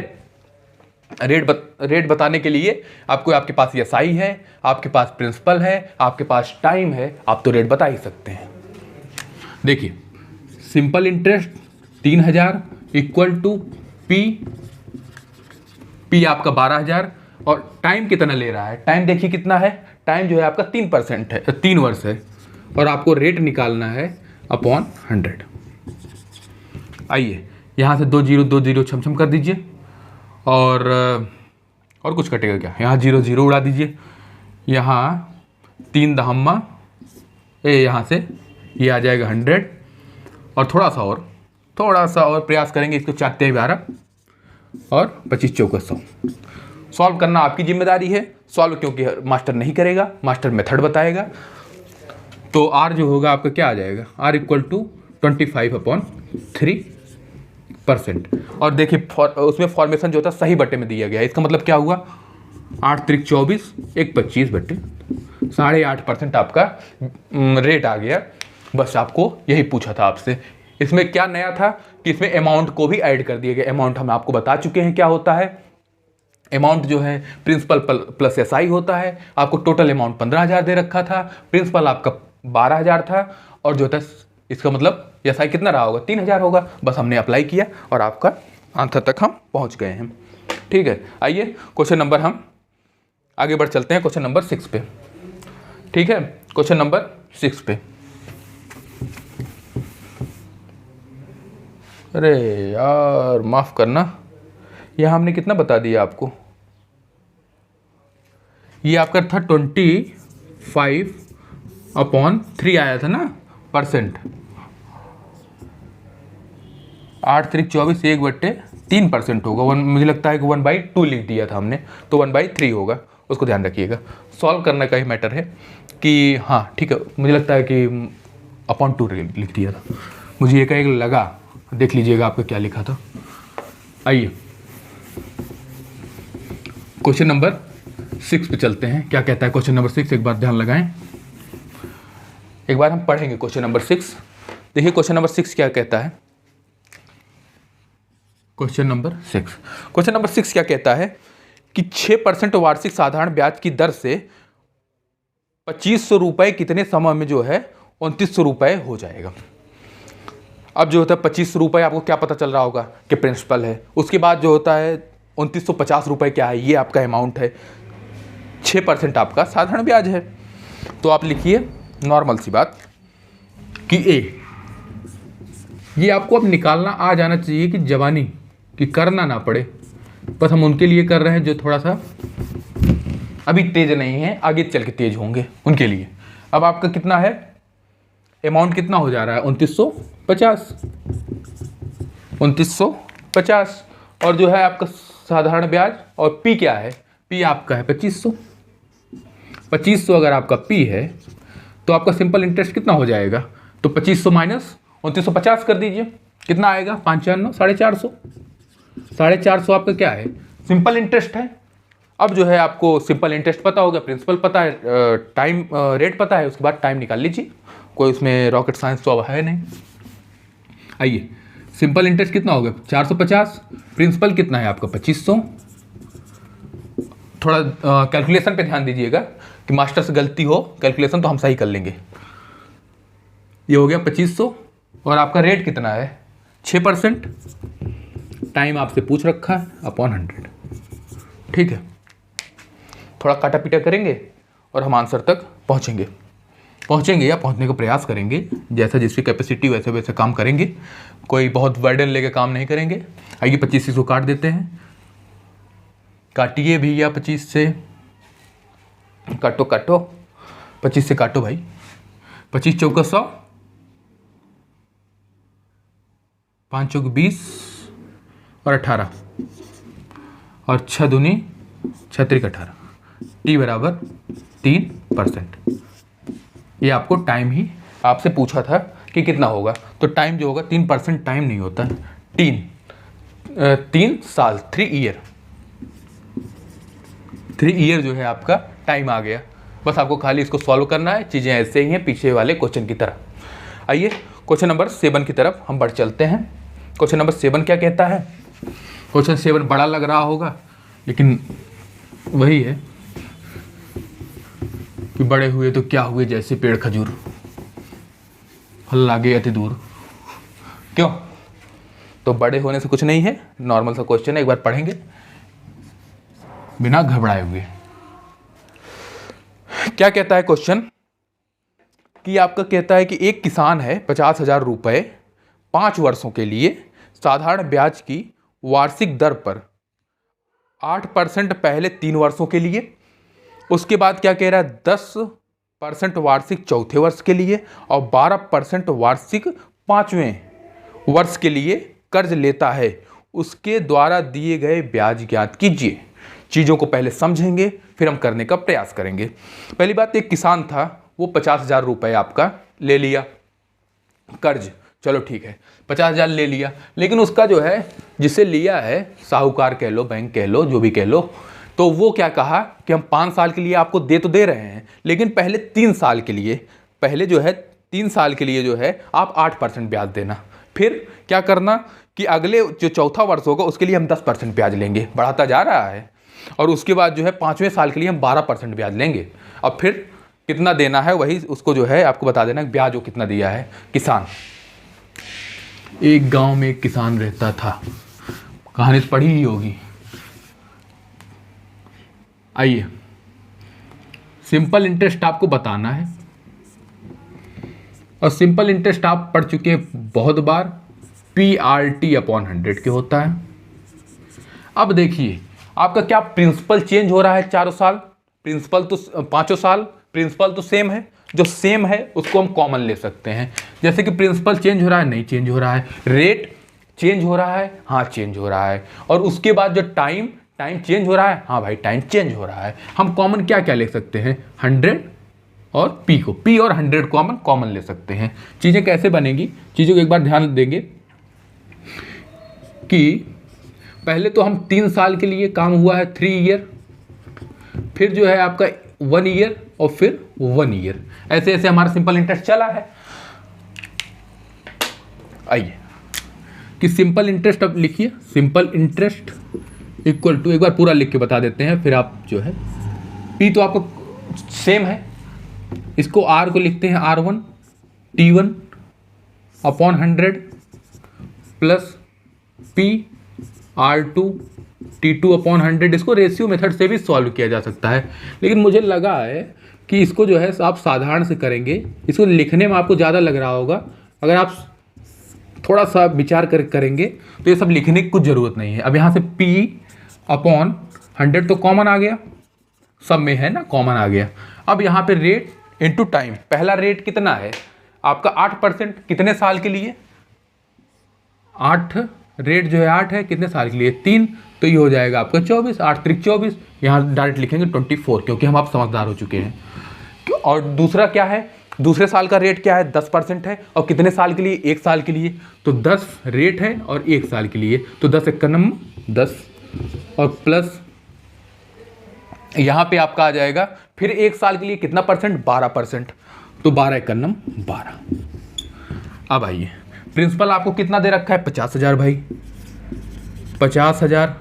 रेट बताने के लिए आपको, आपके पास ESI है, आपके पास प्रिंसिपल है, आपके पास टाइम है, आप तो रेट बता ही सकते हैं। देखिए, simple interest 3,000 equal to P आपका 12,000, और टाइम कितना ले रहा है? टाइम देखिए कितना है, टाइम जो है आपका 3% है, 3 वर्ष है, और आपको रेट निकालना है अपॉन 100। आइए यहाँ से 2 0 छम कर दीजिए, और कुछ कटेगा क्या? यहाँ 0 0 उड़ा दीजिए, यहाँ 3 दहम्मा यहाँ से ये आ जाएगा 100, और थोड़ा सा और प्रयास करेंगे। इसको 4 3 12 और 25 चौका 100। सॉल्व करना आपकी जिम्मेदारी है। सॉल्व क्योंकि मास्टर नहीं करेगा, मास्टर मेथड बताएगा। तो R जो होगा आपका क्या आ जाएगा? R equal to 25/3%। और देखिए उसमें फॉर्मेशन जो होता है सही बट्टे में दिया गया है। इसका मतलब क्या हुआ? 8 3 24, 1 25 बट्टे 8.5% आपका रेट आ गया। बस आपको यही पूछा था आपसे। इसमें क्या नया था कि इसमें अमाउंट को भी ऐड कर दिया गया। अमाउंट हम आपको बता चुके हैं क्या होता है। अमाउंट जो है प्रिंसिपल प्लस SI होता है। आपको टोटल अमाउंट 15,000 दे रखा था, प्रिंसिपल आपका 12,000 था, और जो था इसका मतलब SI कितना रहा होगा? 3,000 होगा। बस हमने अप्लाई किया और आपका आंसर तक हम पहुंच गए हैं। ठीक है, आइए क्वेश्चन नंबर हम आगे बढ़ चलते हैं क्वेश्चन नंबर 6 पे। ठीक है, क्वेश्चन नंबर 6 पे। अरे यार माफ़ करना, यहाँ हमने कितना बता दिया आपको? ये आपका था 25/3 आया था ना परसेंट। 8 3 24, 1/3% होगा। मुझे लगता है कि 1/2 लिख दिया था हमने, तो 1/3 होगा। उसको ध्यान रखिएगा। सॉल्व करने का ही मैटर है कि हाँ ठीक है, मुझे लगता है कि अपॉन 2 लिख दिया था। मुझे एक लगा, देख लीजिएगा आपका क्या लिखा था। आइए क्वेश्चन नंबर 6 पे चलते हैं। क्या कहता है क्वेश्चन नंबर 6, एक बार ध्यान लगाएं, एक बार हम पढ़ेंगे क्वेश्चन नंबर 6। देखिए क्वेश्चन नंबर 6 क्या कहता है। क्वेश्चन नंबर 6 क्या कहता है कि 6% वार्षिक साधारण ब्याज की दर से 2500 रुपये कितने समय में जो है 2900 रुपये हो जाएगा। अब जो होता है 2500 रुपये, आपको क्या पता चल रहा होगा कि प्रिंसिपल है। उसके बाद जो होता है 2950 रुपये क्या है, ये आपका अमाउंट है। 6% आपका साधारण ब्याज है। तो आप लिखिए नॉर्मल सी बात कि ए, ये आपको अब निकालना आ जाना चाहिए कि जवानी कि करना ना पड़े। बस हम उनके लिए कर रहे हैं जो थोड़ा सा अभी तेज नहीं है, आगे चल के तेज होंगे उनके लिए। अब आपका कितना है, अमाउंट कितना हो जा रहा है 2950 और जो है आपका साधारण ब्याज, और पी क्या है, पी आपका है 2500 अगर आपका पी है तो आपका सिंपल इंटरेस्ट कितना हो जाएगा, तो 2500 माइनस 2950 कर दीजिए, कितना आएगा 5 450 450 आपका क्या है, सिंपल इंटरेस्ट है। अब जो है आपको सिंपल इंटरेस्ट पता होगा, प्रिंसिपल पता है, टाइम रेट पता है, उसके बाद टाइम निकाल लीजिए। कोई उसमें रॉकेट साइंस तो अब है नहीं। आइए, सिंपल इंटरेस्ट कितना होगा 450, प्रिंसिपल कितना है आपका 2500। थोड़ा कैलकुलेशन पे ध्यान दीजिएगा कि मास्टर से गलती हो, कैलकुलेशन तो हम सही कर लेंगे। ये हो गया 2500 और आपका रेट कितना है 6%, टाइम आपसे पूछ रखा है अपॉन 100। ठीक है, थोड़ा काटा पीटा करेंगे और हम आंसर तक पहुंचेंगे या पहुंचने का प्रयास करेंगे। जैसा जिसकी कैपेसिटी वैसे वैसे काम करेंगे, कोई बहुत बर्डन लेके काम नहीं करेंगे। आइए 25 को काट देते हैं, काटिए भैया 25 से, काटो 25 से काटो भाई। 25 चौका 100, 5 चौक 20 और 18 और 6 दूनी 6 18, टी बराबर 3%। ये आपको टाइम ही आपसे पूछा था कि कितना होगा, तो टाइम जो होगा 3% टाइम नहीं होता है, 3 साल 3 ईयर जो है आपका टाइम आ गया। बस आपको खाली इसको सॉल्व करना है, चीज़ें ऐसे ही हैं पीछे वाले क्वेश्चन की तरह। आइए क्वेश्चन नंबर 7 की तरफ हम बढ़ चलते हैं। क्वेश्चन नंबर 7 क्या कहता है। क्वेश्चन 7 बड़ा लग रहा होगा, लेकिन वही है कि बड़े हुए तो क्या हुए जैसे पेड़ खजूर, फल लागे अति दूर। क्यों, तो बड़े होने से कुछ नहीं है, नॉर्मल सा क्वेश्चन है, एक बार पढ़ेंगे बिना घबराए हुए। क्या कहता है क्वेश्चन कि आपका कहता है कि एक किसान है 50,000 रुपये 5 वर्षों के लिए साधारण ब्याज की वार्षिक दर पर 8% पहले 3 वर्षों के लिए, उसके बाद क्या कह रहा है 10% वार्षिक चौथे वर्ष के लिए और 12% वार्षिक 5वें वर्ष के लिए कर्ज लेता है। उसके द्वारा दिए गए ब्याज ज्ञात कीजिए। चीज़ों को पहले समझेंगे फिर हम करने का प्रयास करेंगे। पहली बात, एक किसान था, वो 50,000 रुपये आपका ले लिया कर्ज, चलो ठीक है 50,000 ले लिया, लेकिन उसका जो है जिसे लिया है, साहूकार कह लो, बैंक कह लो, जो भी कह लो, तो वो क्या कहा कि हम 5 साल के लिए आपको दे तो दे रहे हैं, लेकिन पहले 3 साल के लिए, पहले जो है 3 साल के लिए जो है आप 8% ब्याज देना। फिर क्या करना कि अगले जो चौथा वर्ष होगा उसके लिए हम 10% ब्याज लेंगे, बढ़ाता जा रहा है, और उसके बाद जो है 5वें साल के लिए हम 12% ब्याज लेंगे। अब फिर कितना देना है वही उसको जो है आपको बता देना, ब्याज वो कितना दिया है। किसान, एक गांव में एक किसान रहता था, कहानी तो पढ़ी ही होगी। आइए, सिंपल इंटरेस्ट आपको बताना है, और सिंपल इंटरेस्ट आप पढ़ चुके हैं बहुत बार, PRT अपॉन 100 के होता है। अब देखिए आपका क्या प्रिंसिपल चेंज हो रहा है 4 साल, प्रिंसिपल तो 5 साल, प्रिंसिपल तो सेम है, जो सेम है उसको हम कॉमन ले सकते हैं। जैसे कि प्रिंसिपल चेंज हो रहा है, नहीं चेंज हो रहा है, रेट चेंज हो रहा है, हाँ चेंज हो रहा है, और उसके बाद जो टाइम चेंज हो रहा है, हाँ भाई टाइम चेंज हो रहा है। हम कॉमन क्या क्या ले सकते हैं, 100 और P को, P और 100 कॉमन ले सकते हैं। चीज़ें कैसे बनेगी, चीज़ों को एक बार ध्यान देंगे कि पहले तो हम 3 साल के लिए काम हुआ है 3 ईयर, फिर जो है आपका 1 ईयर और फिर 1 ईयर, ऐसे ऐसे हमारा सिंपल इंटरेस्ट चला है। आइए कि सिंपल इंटरेस्ट, अब लिखिए सिंपल इंटरेस्ट इक्वल टू, एक बार पूरा लिख के बता देते हैं फिर आप जो है, पी तो आपको सेम है, इसको आर को लिखते हैं R1 T1 upon 100 plus P R2 T2 upon 100। इसको रेशियो मेथड से भी सॉल्व किया जा सकता है, लेकिन मुझे लगा है कि इसको जो है आप साधारण से करेंगे, इसको लिखने में आपको ज़्यादा लग रहा होगा। अगर आप थोड़ा सा विचार करेंगे तो ये सब लिखने की कुछ ज़रूरत नहीं है। अब यहाँ से P अपॉन 100 तो कॉमन आ गया, सब में है ना, कॉमन आ गया। अब यहाँ पे रेट इनटू टाइम, पहला रेट कितना है आपका 8%, कितने साल के लिए 8, रेट जो है 8 है, कितने साल के लिए 3, तो ये हो जाएगा आपका 24, 8 त्रिक 24, यहाँ डायरेक्ट लिखेंगे 24 क्योंकि हम आप समझदार हो चुके हैं। और दूसरा क्या है, दूसरे साल का रेट क्या है 10% है, और कितने साल के लिए 1 साल के लिए, तो 10 रेट है और 1 साल के लिए, तो 10 एक नंबर 10 और प्लस यहाँ पे आपका आ जाएगा फिर 1 साल के लिए कितना परसेंट 12%, तो 12 एक नंबर 12। अब आइए प्रिंसिपल आपको कितना दे रखा है 50,000 भाई, 50,000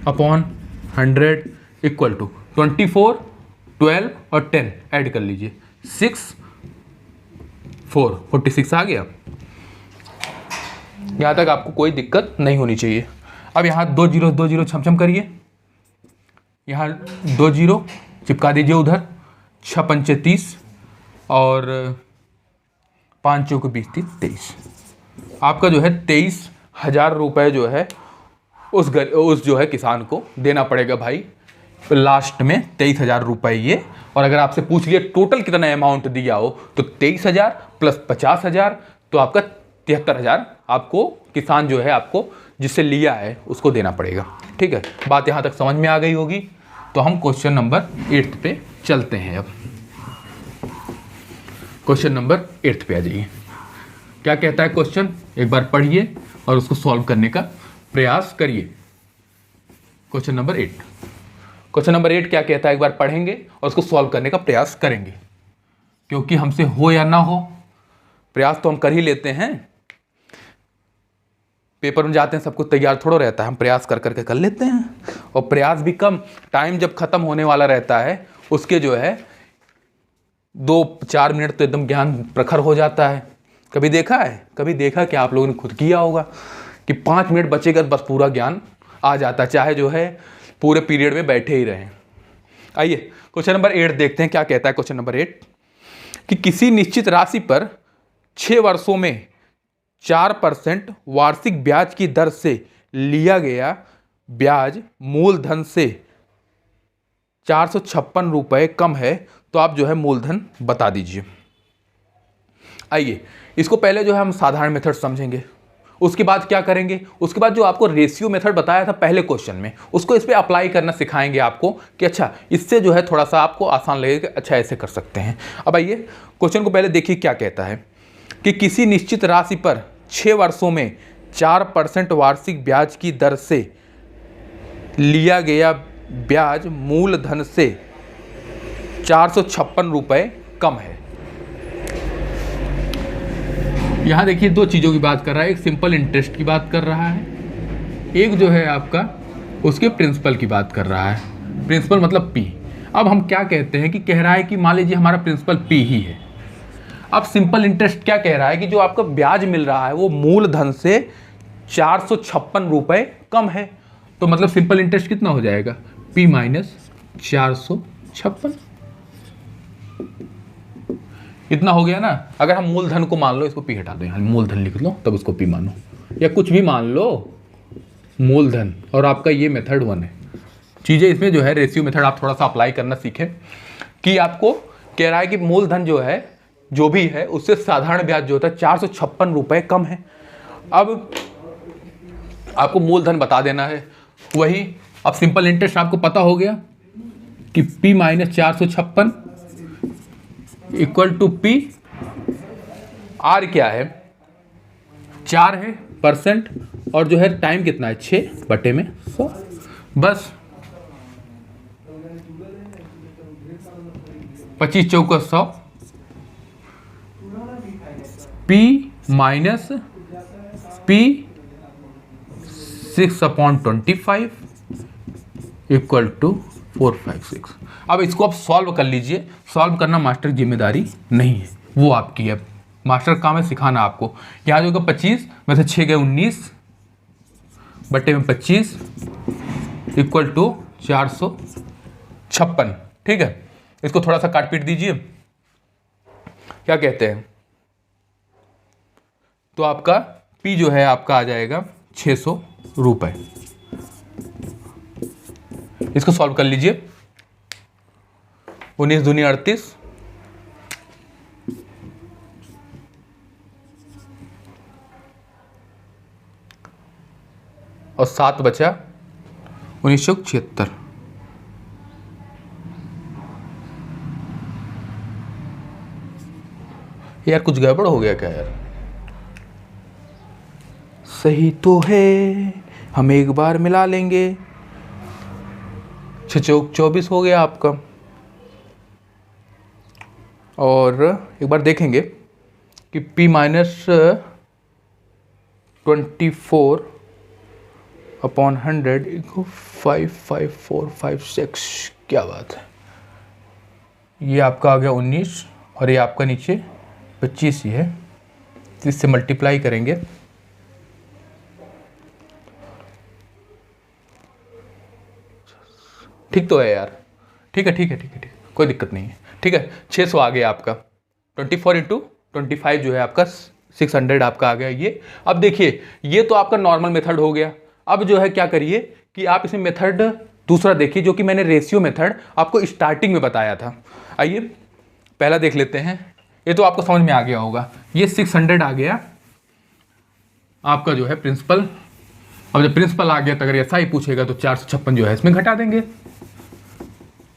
अपॉन 100 इक्वल टू 24, 12 और 10 ऐड कर लीजिए 6, 4, 46 आ गया। यहाँ तक आपको कोई दिक्कत नहीं होनी चाहिए। अब यहाँ 2 जीरो छमछम करिए, यहाँ 2 जीरो चिपका दीजिए उधर, 6 पंचे 30 और 5 चौके 20 23, आपका जो है 23,000 रुपये जो है उस जो है किसान को देना पड़ेगा भाई लास्ट में 23,000 रुपये ये। और अगर आपसे पूछ लिया टोटल कितना अमाउंट दिया हो तो 23,000 प्लस 50,000 तो आपका 73,000 आपको किसान जो है आपको जिससे लिया है उसको देना पड़ेगा। ठीक है, बात यहाँ तक समझ में आ गई होगी। तो हम क्वेश्चन नंबर 8 पे चलते हैं। अब क्वेश्चन नंबर 8 पे आ जाइए। क्या कहता है क्वेश्चन, एक बार पढ़िए और उसको सॉल्व करने का प्रयास करिए। क्वेश्चन नंबर 8, क्वेश्चन नंबर 8 क्या कहता है, एक बार पढ़ेंगे और उसको सॉल्व करने का प्रयास करेंगे, क्योंकि हमसे हो या ना हो प्रयास तो हम कर ही लेते हैं। पेपर में जाते हैं सब कुछ तैयार थोड़ा रहता है, हम प्रयास कर लेते हैं, और प्रयास भी कम, टाइम जब खत्म होने वाला रहता है उसके जो है 2-4 मिनट तो एकदम ज्ञान प्रखर हो जाता है। कभी देखा है, कभी देखा कि आप लोगों ने खुद किया होगा कि 5 मिनट बचेगा बस पूरा ज्ञान आ जाता है, चाहे जो है पूरे पीरियड में बैठे ही रहें। आइए क्वेश्चन नंबर 8 देखते हैं क्या कहता है। क्वेश्चन नंबर 8 कि किसी निश्चित राशि पर 6 वर्षों में 4% वार्षिक ब्याज की दर से लिया गया ब्याज मूलधन से 456 रुपये कम है, तो आप जो है मूलधन बता दीजिए। आइए इसको पहले जो है हम साधारण मेथड समझेंगे, उसके बाद क्या करेंगे, उसके बाद जो आपको रेशियो मेथड बताया था पहले क्वेश्चन में उसको इस पे अप्लाई करना सिखाएंगे आपको कि अच्छा इससे जो है थोड़ा सा आपको आसान लगेगा, अच्छा ऐसे कर सकते हैं। अब आइए क्वेश्चन को पहले देखिए क्या कहता है कि किसी निश्चित राशि पर 6 वर्षों में 4% वार्षिक ब्याज की दर से लिया गया ब्याज मूलधन से 456 रुपये कम है। यहाँ देखिए 2 चीज़ों की बात कर रहा है, एक सिंपल इंटरेस्ट की बात कर रहा है, एक जो है आपका उसके प्रिंसिपल की बात कर रहा है। प्रिंसिपल मतलब P। अब हम क्या कहते हैं कि कह रहा है कि मान लीजिए हमारा प्रिंसिपल P ही है। अब सिंपल इंटरेस्ट क्या कह रहा है कि जो आपका ब्याज मिल रहा है वो मूलधन से 456 रुपये कम है, तो मतलब सिंपल इंटरेस्ट कितना हो जाएगा P माइनस 456, इतना हो गया ना। अगर हम मूलधन को मान लो, इसको P हटा दो, यहाँ मूलधन लिख लो तब उसको P मानो, या कुछ भी मान लो मूलधन, और आपका ये मेथड 1 है। चीज़ें इसमें जो है रेशियो मेथड आप थोड़ा सा अप्लाई करना सीखें कि आपको कह रहा है कि मूलधन जो है जो भी है उससे साधारण ब्याज जो होता है 456 रुपये कम है। अब आपको मूलधन बता देना है, वही अब सिंपल इंटरेस्ट आपको पता हो गया कि P minus 456 equal to P, R क्या है 4 है परसेंट, और जो है टाइम कितना है 6/100, बस 25 चौका 100, P minus P 6/25 equal to 456। अब इसको आप सॉल्व कर लीजिए। सॉल्व करना मास्टर की जिम्मेदारी नहीं है, वो आपकी है। मास्टर का काम है सिखाना आपको। यहाँ जो होगा 25 में से 6 गए 19 बट्टे में 25 इक्वल टू 456। ठीक है, इसको थोड़ा सा काट पीट दीजिए। क्या कहते हैं, तो आपका P जो है आपका आ जाएगा 600 रुपये। इसको सॉल्व कर लीजिए। 19 दूनी 38 और 7 बचा 1976। यार कुछ गड़बड़ हो गया क्या यार? सही तो है, हम एक बार मिला लेंगे। 6 चौक 24 हो गया आपका। और एक बार देखेंगे कि P माइनस 24/100 इको 55456। क्या बात है, ये आपका आ गया 19 और ये आपका नीचे 25 ही है। तो इससे मल्टीप्लाई करेंगे ठीक तो है यार। ठीक है ठीक है ठीक है ठीक है, कोई दिक्कत नहीं है। ठीक है, 600 आ गया आपका। 24 इंटू 25 जो है आपका 600 आपका आ गया ये। अब देखिए ये तो आपका नॉर्मल मेथड हो गया। अब जो है क्या करिए कि आप इसमें मेथड दूसरा देखिए, जो कि मैंने रेशियो मेथड आपको स्टार्टिंग में बताया था। आइए पहला देख लेते हैं। ये तो आपको समझ में आ गया होगा। ये 600 आ गया आपका जो है प्रिंसिपल। अब जब प्रिंसिपल आ गया तो अगर ऐसा ही पूछेगा तो 456 जो है इसमें घटा देंगे।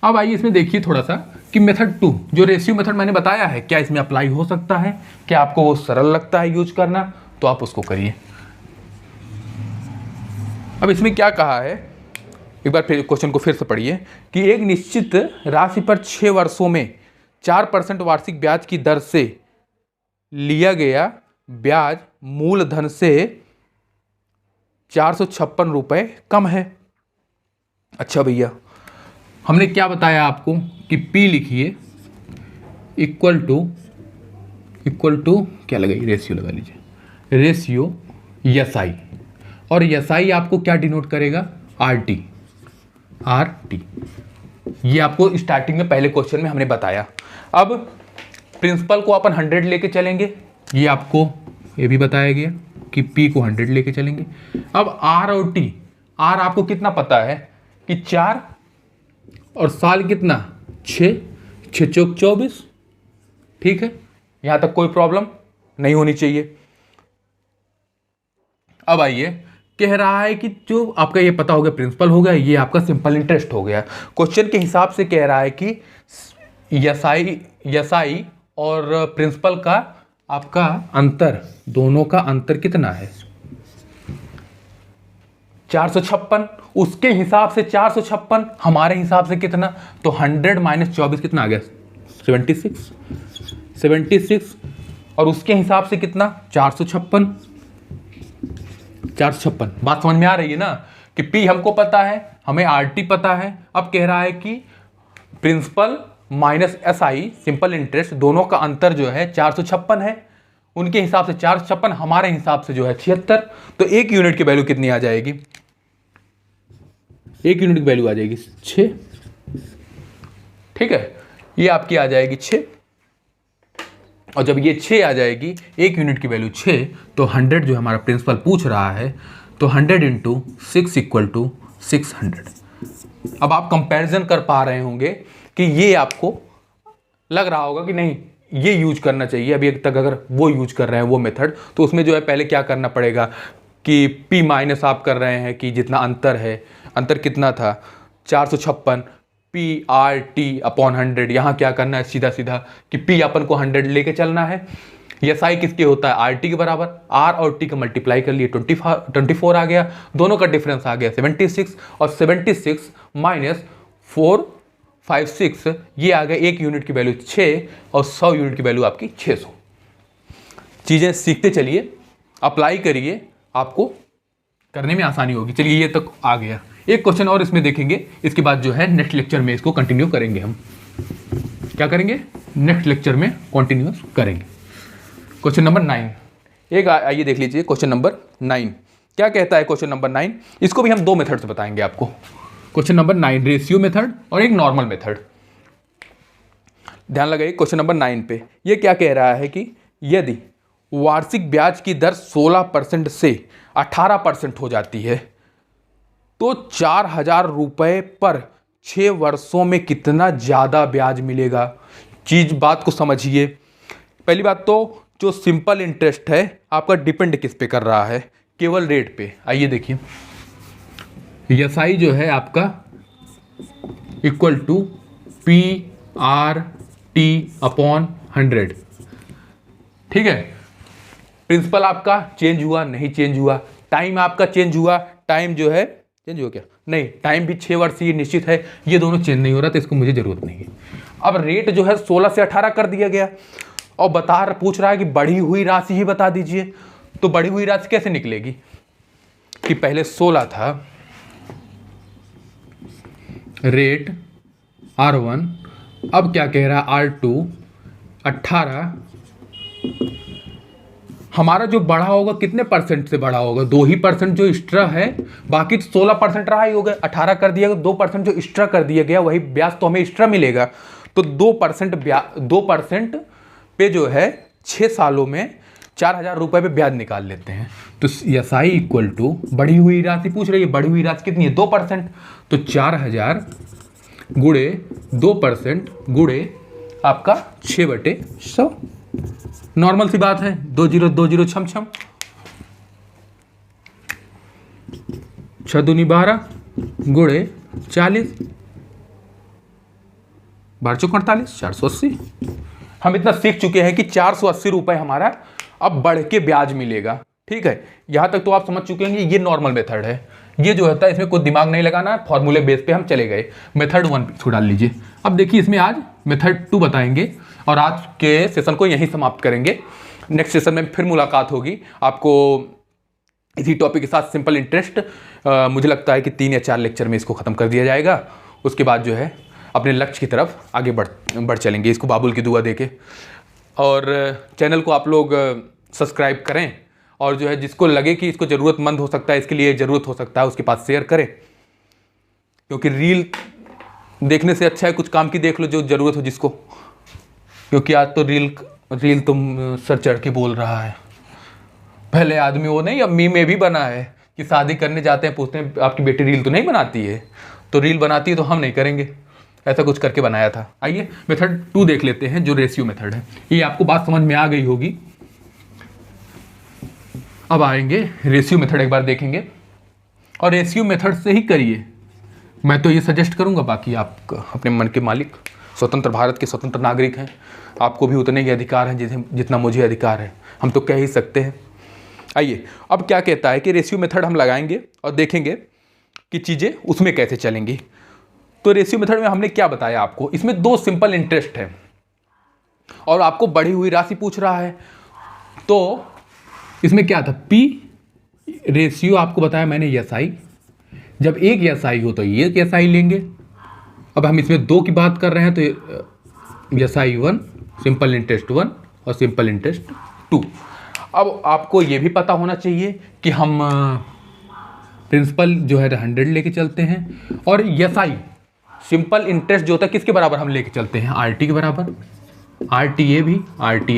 अब आइए इसमें देखिए थोड़ा सा कि मेथड 2 जो रेशियो मेथड मैंने बताया है, क्या इसमें अप्लाई हो सकता है? क्या आपको वो सरल लगता है यूज करना? तो आप उसको करिए। अब इसमें क्या कहा है, एक बार फिर क्वेश्चन को फिर से पढ़िए कि एक निश्चित राशि पर 6 वर्षों में 4% वार्षिक ब्याज की दर से लिया गया ब्याज मूलधन से 456 रुपये कम है। अच्छा भैया, हमने क्या बताया आपको कि P लिखिए इक्वल टू क्या लगाइए, रेशियो लगा लीजिए, रेशियो SI। और SI आपको क्या डिनोट करेगा? RT। ये आपको स्टार्टिंग में पहले क्वेश्चन में हमने बताया। अब प्रिंसिपल को अपन 100 लेके चलेंगे, ये आपको ये भी बताया गया कि P को 100 लेके चलेंगे। अब R और T, R आपको कितना पता है कि 4 और साल कितना 6 चौक 24। ठीक है, यहां तक कोई प्रॉब्लम नहीं होनी चाहिए। अब आइए, कह रहा है कि जो आपका ये पता हो गया प्रिंसिपल हो गया, ये आपका सिंपल इंटरेस्ट हो गया। क्वेश्चन के हिसाब से कह रहा है कि SI और प्रिंसिपल का आपका अंतर, दोनों का अंतर कितना है? 456। उसके हिसाब से 456, हमारे हिसाब से कितना? तो 100 माइनस 24 कितना आ गया? 76। और उसके हिसाब से कितना? 456। बात समझ में आ रही है ना कि P हमको पता है, हमें RT पता है। अब कह रहा है कि principal minus SI simple interest, दोनों का अंतर जो है 456 है। उनके हिसाब से 456, हमारे हिसाब से जो है 76। तो एक यूनिट की वैल्यू कितनी आ जाएगी? एक यूनिट की वैल्यू आ जाएगी 6। ठीक है, ये आपकी आ जाएगी 6। और जब ये 6 आ जाएगी, एक यूनिट की वैल्यू 6, तो 100 जो हमारा प्रिंसिपल पूछ रहा है, तो 100 इंटू 6 इक्वल टू 600। अब आप कंपैरिजन कर पा रहे होंगे कि ये आपको लग रहा होगा कि नहीं ये यूज करना चाहिए। अभी तक अगर वो यूज कर रहे हैं वो मेथड, तो उसमें जो है पहले क्या करना पड़ेगा कि P माइनस आप कर रहे हैं कि जितना अंतर है, अंतर कितना था 456, PRT/100। यहाँ क्या करना है सीधा सीधा कि P अपन को 100 लेके चलना है। SI किसके होता है? RT के बराबर। R और T का मल्टीप्लाई कर लिए 24 आ गया, दोनों का डिफरेंस आ गया 76। और 76 माइनस 56, ये आ गया 1 यूनिट की वैल्यू 6 और 100 यूनिट की वैल्यू आपकी 600। चीज़ें सीखते चलिए, अप्लाई करिए, आपको करने में आसानी होगी। चलिए ये तक आ गया। एक क्वेश्चन और इसमें देखेंगे, इसके बाद जो है नेक्स्ट लेक्चर में इसको कंटिन्यू करेंगे। हम क्या करेंगे, नेक्स्ट लेक्चर में कंटिन्यूस करेंगे। क्वेश्चन नंबर 9 एक आइए देख लीजिए। क्वेश्चन नंबर 9 क्या कहता है। क्वेश्चन नंबर 9 इसको भी हम 2 मेथड से बताएंगे आपको। क्वेश्चन नंबर 9 रेशियो मेथड और एक नॉर्मल मेथड। ध्यान लगाइए क्वेश्चन नंबर 9 पे। ये क्या कह रहा है कि यदि वार्षिक ब्याज की दर 16% से 18% हो जाती है तो 4,000 रुपये पर 6 वर्षों में कितना ज़्यादा ब्याज मिलेगा। बात को समझिए। पहली बात तो जो सिंपल इंटरेस्ट है आपका डिपेंड किस पे कर रहा है, केवल रेट पे। आइए देखिए, एसआई जो है आपका इक्वल टू PRT/100। ठीक है, प्रिंसिपल आपका चेंज हुआ नहीं, चेंज हुआ। टाइम आपका चेंज हुआ, टाइम जो है चेंज हो क्या, नहीं, टाइम भी 6 वर्ष ये निश्चित है, ये दोनों चेंज नहीं हो रहा, तो इसको मुझे जरूरत नहीं है। अब रेट जो है 16 से 18 कर दिया गया और पूछ रहा है कि बढ़ी हुई राशि ही बता दीजिए। तो बढ़ी हुई राशि कैसे निकलेगी कि पहले 16 था, रेट R1, अब क्या कह रहा है R2 18। हमारा जो बढ़ा होगा कितने परसेंट से बढ़ा होगा, 2 ही परसेंट जो एक्स्ट्रा है, बाकी तो 16% रहा ही होगा। 18 कर दिया, 2% जो एक्स्ट्रा कर दिया गया वही ब्याज तो हमें एक्स्ट्रा मिलेगा। तो 2% पे जो है 6 सालों में 4,000 रुपये पे ब्याज निकाल लेते हैं। तो एसआई इक्वल टू बढ़ी हुई राशि पूछ रही है, बढ़ी हुई राशि कितनी है 2%, तो 4,000 गुणे 2% गुणे आपका 6/100। नॉर्मल सी बात है, 2 0 2 0 छम छम, 6 दूनी 12 गुणे 40, 12 चौक 48, 480। हम इतना सीख चुके हैं कि 480 रुपये हमारा अब बढ़ के ब्याज मिलेगा। ठीक है, यहां तक तो आप समझ चुके हैं कि ये नॉर्मल मेथड है। ये जो होता है इसमें कोई दिमाग नहीं लगाना, फॉर्मूले बेस पे हम चले गए। मेथड 1 इसको डाल लीजिए। अब देखिए इसमें आज मेथड 2 बताएंगे और आज के सेशन को यहीं समाप्त करेंगे। नेक्स्ट सेशन में फिर मुलाकात होगी आपको इसी टॉपिक के साथ, सिंपल इंटरेस्ट। मुझे लगता है कि 3 या 4 लेक्चर में इसको ख़त्म कर दिया जाएगा। उसके बाद जो है अपने लक्ष्य की तरफ आगे बढ़ चलेंगे, इसको बाबुल की दुआ देके। और चैनल को आप लोग सब्सक्राइब करें और जो है जिसको लगे कि इसको ज़रूरतमंद हो सकता है, इसके लिए ज़रूरत हो सकता है, उसके पास शेयर करें। क्योंकि रील देखने से अच्छा है कुछ काम की देख लो जो ज़रूरत हो जिसको। क्योंकि आज तो रील तुम सर चढ़ के बोल रहा है। पहले आदमी वो नहीं, अब मीम में भी बना है कि शादी करने जाते हैं, पूछते हैं आपकी बेटी रील तो नहीं बनाती है, तो रील बनाती है तो हम नहीं करेंगे, ऐसा कुछ करके बनाया था। आइए मेथड 2 देख लेते हैं जो रेशियो मेथड है। ये आपको बात समझ में आ गई होगी। अब आएंगे रेशियो मेथड, एक बार देखेंगे और रेशियो मेथड से ही करिए। मैं तो ये सजेस्ट करूंगा, बाकी आप अपने मन के मालिक, स्वतंत्र भारत के स्वतंत्र नागरिक हैं, आपको भी उतने ही अधिकार हैं जितना मुझे अधिकार है, हम तो कह ही सकते हैं। आइए अब क्या कहता है कि रेशियो मेथड हम लगाएंगे और देखेंगे कि चीज़ें उसमें कैसे चलेंगी। तो रेशियो मेथड में हमने क्या बताया आपको, इसमें 2 सिंपल इंटरेस्ट है और आपको बढ़ी हुई राशि पूछ रहा है। तो इसमें क्या था, P रेशियो आपको बताया मैंने एसआई, जब एक एसआई हो तो एक एसआई लेंगे। अब हम इसमें 2 की बात कर रहे हैं तो एसआई 1, सिंपल इंटरेस्ट 1 और सिंपल इंटरेस्ट 2। अब आपको ये भी पता होना चाहिए कि हम प्रिंसिपल जो है 100 लेके चलते हैं और एसआई सिंपल इंटरेस्ट जो होता है किसके बराबर हम लेके चलते हैं, आरटी के बराबर। आरटीए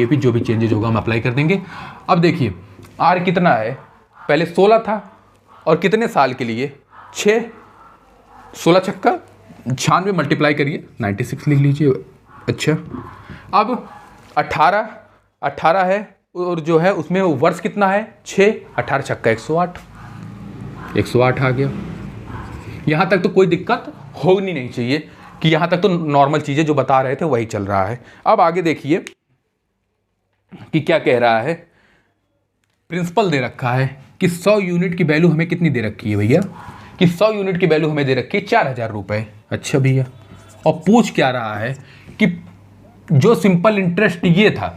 भी जो भी चेंजेज होगा हम अप्लाई कर देंगे। अब देखिए आर कितना है, पहले 16 था और कितने साल के लिए 6, 16 छक्का 96 मल्टीप्लाई करिए 96 लिख लीजिए। अच्छा अब 18 है और जो है उसमें वर्ष कितना है 6, 18 छक्का 108 आ गया। यहाँ तक तो कोई दिक्कत होनी नहीं चाहिए कि यहाँ तक तो नॉर्मल चीज़ें जो बता रहे थे वही चल रहा है। अब आगे देखिए कि क्या कह रहा है, प्रिंसिपल दे रखा है कि 100 यूनिट की वैल्यू हमें कितनी दे रखी है भैया, कि 100 यूनिट की वैल्यू हमें दे रखी है 4,000 रुपये। अच्छा भैया, और पूछ क्या रहा है कि जो सिंपल इंटरेस्ट ये था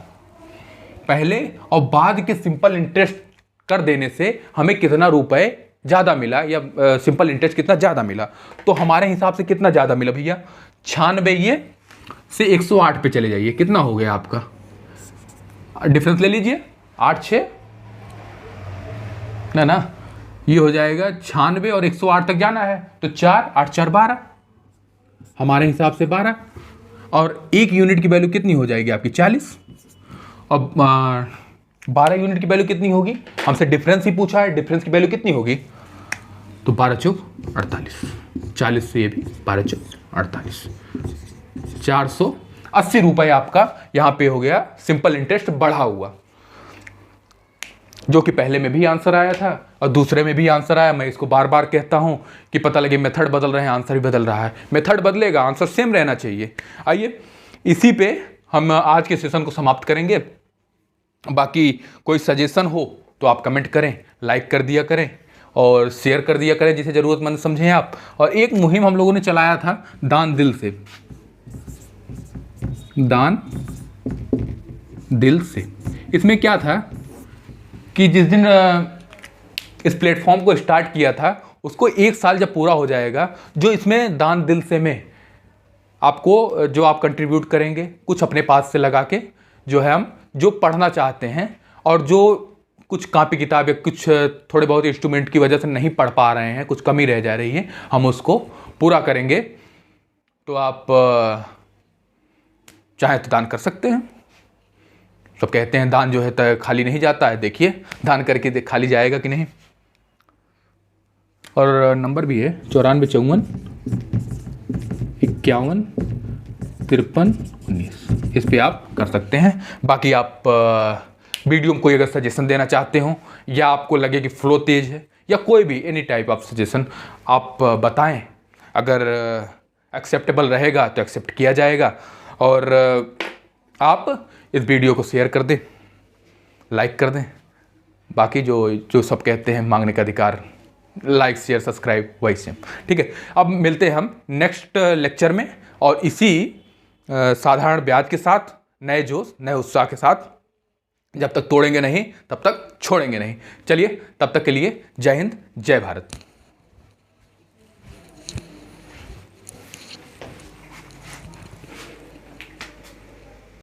पहले और बाद के सिंपल इंटरेस्ट कर देने से हमें कितना रुपए ज़्यादा मिला, या सिंपल इंटरेस्ट कितना ज़्यादा मिला। तो हमारे हिसाब से कितना ज़्यादा मिला भैया, 96 ये से 108 पे चले जाइए, कितना हो गया आपका डिफरेंस ले लीजिए, 8 6 ना ये हो जाएगा 96 और 108 तक जाना है तो 4 8 4 12, हमारे हिसाब से 12। और एक यूनिट की वैल्यू कितनी हो जाएगी आपकी 40, और 12 यूनिट की वैल्यू कितनी होगी, हमसे डिफरेंस ही पूछा है, डिफरेंस की वैल्यू कितनी होगी, तो 12 चौक 48, 40 से ये भी 12 चौक 48, 480 रुपये आपका यहाँ पे हो गया सिंपल इंटरेस्ट बढ़ा हुआ, जो कि पहले में भी आंसर आया था और दूसरे में भी आंसर आया। मैं इसको बार बार कहता हूं कि पता लगे मेथड बदल रहे हैं, आंसर भी बदल रहा है। मेथड बदलेगा, आंसर सेम रहना चाहिए। आइए इसी पे हम आज के सेशन को समाप्त करेंगे। बाकी कोई सजेशन हो तो आप कमेंट करें, लाइक कर दिया करें और शेयर कर दिया करें जिसे ज़रूरतमंद समझें आप। और एक मुहिम हम लोगों ने चलाया था दान दिल से, दान दिल से। इसमें क्या था कि जिस दिन इस प्लेटफॉर्म को स्टार्ट किया था उसको 1 साल जब पूरा हो जाएगा, जो इसमें दान दिल से में आपको जो आप कंट्रीब्यूट करेंगे कुछ अपने पास से लगा के, जो है हम जो पढ़ना चाहते हैं और जो कुछ कापी किताब या कुछ थोड़े बहुत इंस्ट्रूमेंट की वजह से नहीं पढ़ पा रहे हैं, कुछ कमी रह जा रही है, हम उसको पूरा करेंगे। तो आप चाहे तो दान कर सकते हैं। सब कहते हैं दान जो है तो खाली नहीं जाता है, देखिए दान करके खाली जाएगा कि नहीं। और नंबर भी है 94 54 51 53 19, इस पे आप कर सकते हैं। बाकी आप वीडियो में कोई अगर सजेशन देना चाहते हो या आपको लगे कि फ्लो तेज है या कोई भी एनी टाइप ऑफ सजेशन आप बताएं, अगर एक्सेप्टेबल रहेगा तो एक्सेप्ट किया जाएगा। और आप इस वीडियो को शेयर कर दें, लाइक कर दें। बाकी जो सब कहते हैं मांगने का अधिकार, लाइक शेयर सब्सक्राइब वही सेम, ठीक है। अब मिलते हैं हम नेक्स्ट लेक्चर में और इसी साधारण ब्याज के साथ, नए जोश नए उत्साह के साथ। जब तक तोड़ेंगे नहीं तब तक छोड़ेंगे नहीं। चलिए तब तक के लिए जय हिंद जय भारत।